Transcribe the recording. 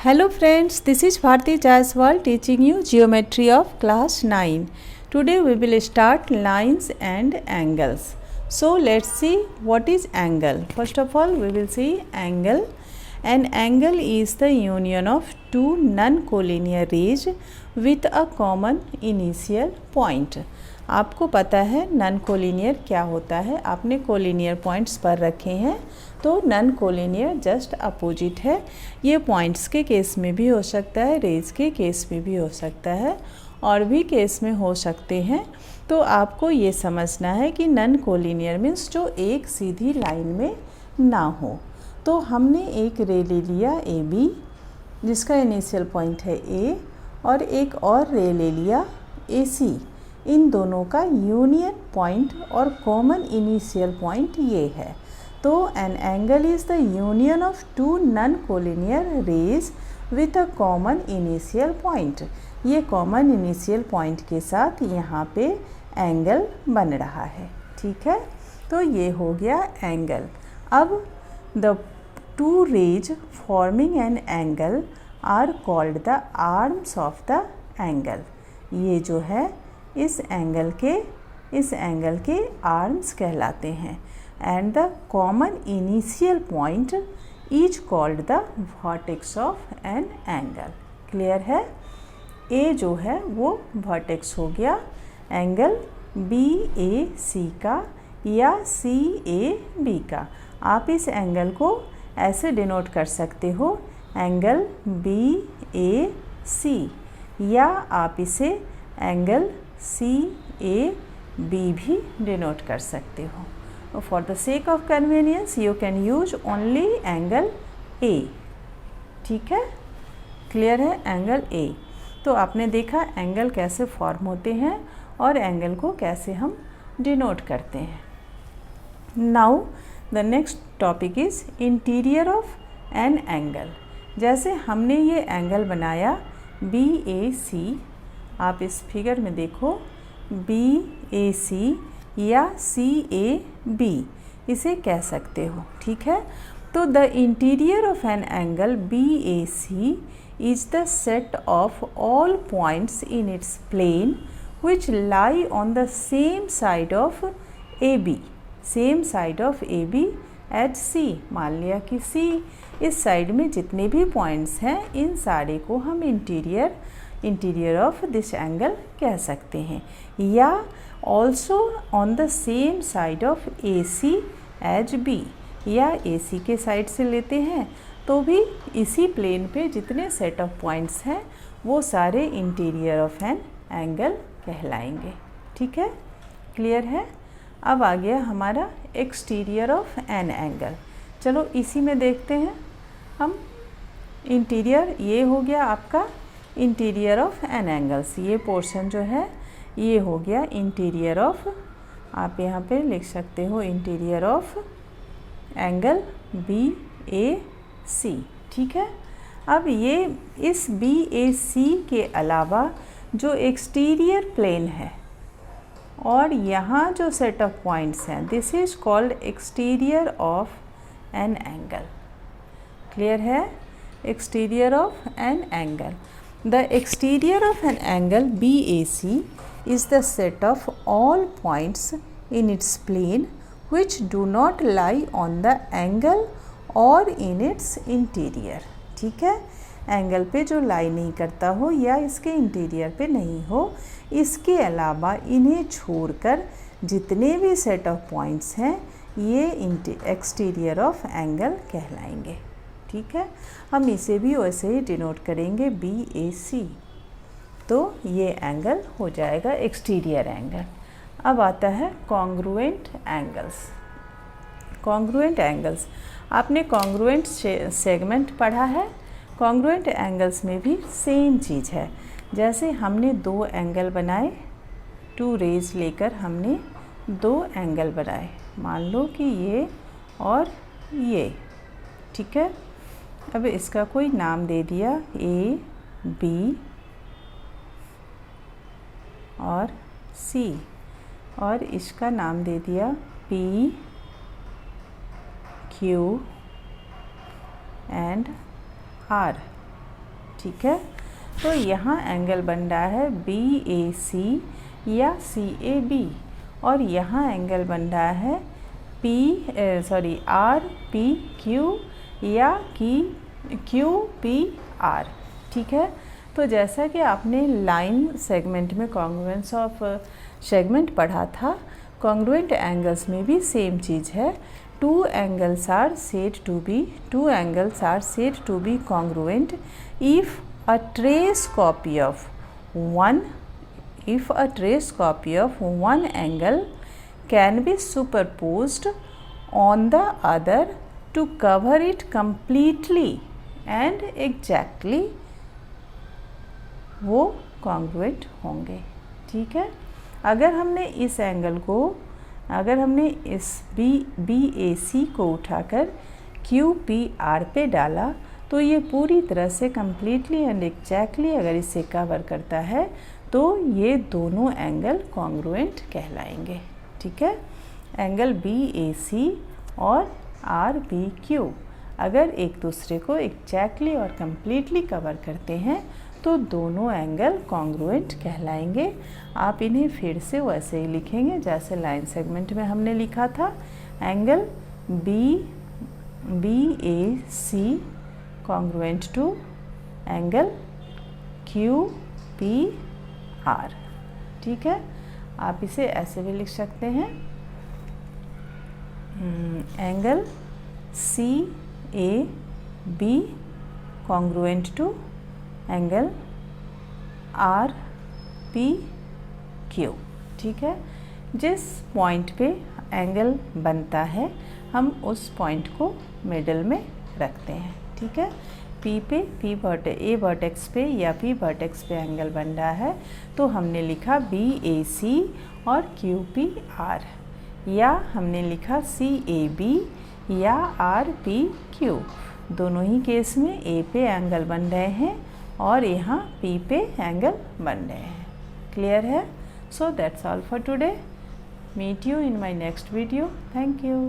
Hello friends, this is Bharti Jaiswal teaching you geometry of class 9. Today we will start lines and angles. So let's see what is angle. First of all we will see angle. An angle is the union of two non-collinear rays with a common initial point. आपको पता है non collinear क्या होता है, आपने collinear points पर रखे हैं, तो नॉन कोलिनियर जस्ट अपोजिट है। ये पॉइंट्स के केस में भी हो सकता है, रेज के केस में भी हो सकता है, और भी केस में हो सकते हैं। तो आपको ये समझना है कि नॉन कोलिनियर मीन्स जो एक सीधी लाइन में ना हो। तो हमने एक रे ले लिया ए बी जिसका इनिशियल पॉइंट है ए, और एक और रे ले लिया ए सी। इन दोनों का यूनियन पॉइंट और कॉमन इनिशियल पॉइंट ये है। तो an angle is the union of two non collinear rays with a common initial point. ये कॉमन इनिशियल पॉइंट के साथ यहाँ पे एंगल बन रहा है, ठीक है। तो ये हो गया एंगल। अब the two rays forming an angle are called the arms of the angle. ये जो है इस एंगल के आर्म्स कहलाते हैं। And the common initial point is called the vertex of an angle. Clear है। ए जो है वो वर्टेक्स हो गया एंगल बी ए सी का या सी ए बी का। आप इस एंगल को ऐसे डिनोट कर सकते हो, एंगल बी ए सी, या आप इसे एंगल सी ए बी भी डिनोट कर सकते हो। For the sake of convenience you can use only angle A, ठीक है। क्लियर है। Angle A. तो आपने देखा एंगल कैसे फॉर्म होते हैं और एंगल को कैसे हम डिनोट करते हैं। Now the next topic is interior of an angle. जैसे हमने ये एंगल बनाया बी ए सी, आप इस फिगर में देखो बी ए सी या सी ए बी इसे कह सकते हो, ठीक है। तो the interior of an angle B A C is the set of all points in its plane which lie on the same side of A B. Same side of A B at C. मान लिया कि सी इस side में जितने भी points हैं इन सारे को हम इंटीरियर ऑफ दिस एंगल कह सकते हैं। या also on the same side of A C as B, या ए सी के साइड से लेते हैं तो भी इसी प्लेन पे जितने सेट ऑफ पॉइंट्स हैं वो सारे इंटीरियर ऑफ एन एंगल कहलाएंगे, ठीक है। क्लियर है। अब आ गया हमारा एक्सटीरियर ऑफ एन एंगल। चलो इसी में देखते हैं हम। इंटीरियर ये हो गया आपका इंटीरियर ऑफ एन एंगल्स। ये पोर्शन जो है ये हो गया इंटीरियर ऑफ, आप यहाँ पे लिख सकते हो interior of angle B A सी, ठीक है। अब ये इस बी ए सी के अलावा जो एक्सटीरियर प्लेन है और यहाँ जो सेट ऑफ पॉइंट्स हैं, this is called exterior of an angle. Clear है। Exterior of an angle. The exterior of an angle BAC is the set of all points in its plane which do not lie on the angle or in its interior, ठीक है। Angle पे जो लाई नहीं करता हो या इसके interior पे नहीं हो, इसके अलावा इन्हें छोड़कर जितने भी सेट ऑफ पॉइंट्स हैं ये एक्सटीरियर ऑफ एंगल कहलाएंगे, ठीक है। हम इसे भी वैसे ही डिनोट करेंगे बी ए सी। तो ये एंगल हो जाएगा एक्सटीरियर एंगल। अब आता है कॉन्ग्रुएंट एंगल्स। कॉन्ग्रुएंट एंगल्स, आपने कॉन्ग्रुएंट सेगमेंट पढ़ा है। कॉन्ग्रुएंट एंगल्स में भी सेम चीज़ है। जैसे हमने दो एंगल बनाए, टू रेज लेकर हमने दो एंगल बनाए, मान लो कि ये और ये, ठीक है। अब इसका कोई नाम दे दिया ए बी और सी, और इसका नाम दे दिया पी क्यू एंड आर। ठीक है। तो यहाँ एंगल बन रहा है BAC या CAB, और यहाँ एंगल बन रहा है RPQ या QPR, ठीक है। तो जैसा कि आपने लाइन सेगमेंट में कॉन्ग्रुएंस ऑफ सेगमेंट पढ़ा था, कॉन्ग्रुएंट एंगल्स में भी सेम चीज़ है। two angles are said to be congruent if a trace copy of one angle can be superposed on the other to cover it completely and exactly, वो congruent होंगे, ठीक है। अगर हमने इस BAC को उठाकर QPR पे डाला तो ये पूरी तरह से कम्प्लीटली एंड एग्जैक्टली अगर इसे कवर करता है तो ये दोनों एंगल कॉन्ग्रुएंट कहलाएंगे, ठीक है। एंगल BAC और RPQ अगर एक दूसरे को एग्जैक्टली और कम्प्लीटली कवर करते हैं तो दोनों एंगल कॉन्ग्रुएंट कहलाएंगे। आप इन्हें फिर से वैसे ही लिखेंगे जैसे लाइन सेगमेंट में हमने लिखा था। Angle BAC congruent to angle QPR, ठीक है। आप इसे ऐसे भी लिख सकते हैं, angle CAB congruent to angle RPQ, ठीक है। जिस पॉइंट पे एंगल बनता है हम उस पॉइंट को मिडल में रखते हैं, ठीक है। A वर्टेक्स पे या P वर्टेक्स पे एंगल बन रहा है तो हमने लिखा BAC और QPR, या हमने लिखा CAB या RPQ। दोनों ही केस में A पे एंगल बन रहे हैं और यहाँ P पे एंगल बन रहे हैं। क्लियर है? So that's all for today. Meet you in my next video. Thank you.